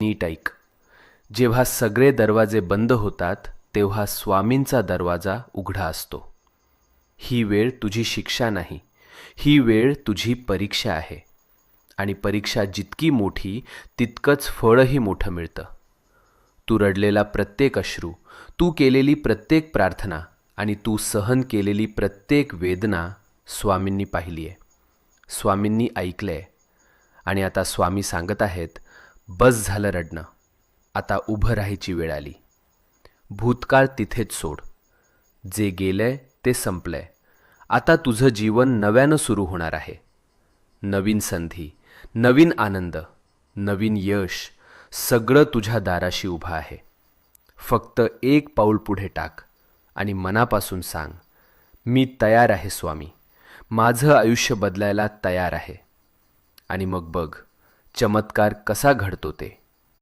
नीट ऐक. जेव्हा सगळे दरवाजे बंद होतात तेव्हा स्वामींचा दरवाजा उघडा असतो. ही वेळ तुझी शिक्षा नाही, ही वेळ तुझी परीक्षा आहे. आणि परीक्षा जितकी मोठी तितकंच फळही मोठं मिळतं. तू रडलेला प्रत्येक अश्रू, तू केलेली प्रत्येक प्रार्थना आणि तू सहन केलेली प्रत्येक वेदना स्वामींनी पाहिली आहे, स्वामींनी ऐकलं आहे. आणि आता स्वामी सांगत आहेत, बस झालं रडणं, आता उभं राहायची वेळ आली. भूतकाळ तिथेच सोड. जे गेलंय ते संपलंय. आता तुझं जीवन नव्यानं सुरू होणार आहे. नवीन संधी, नवीन आनंद, नवीन यश, सगळं तुझ्या दाराशी उभं आहे. फक्त एक पाऊल पुढे टाक आणि मनापासून सांग, मी तयार आहे स्वामी, माझं आयुष्य बदलायला तयार आहे. आणि मग बघ चमत्कार कसा घडतो ते.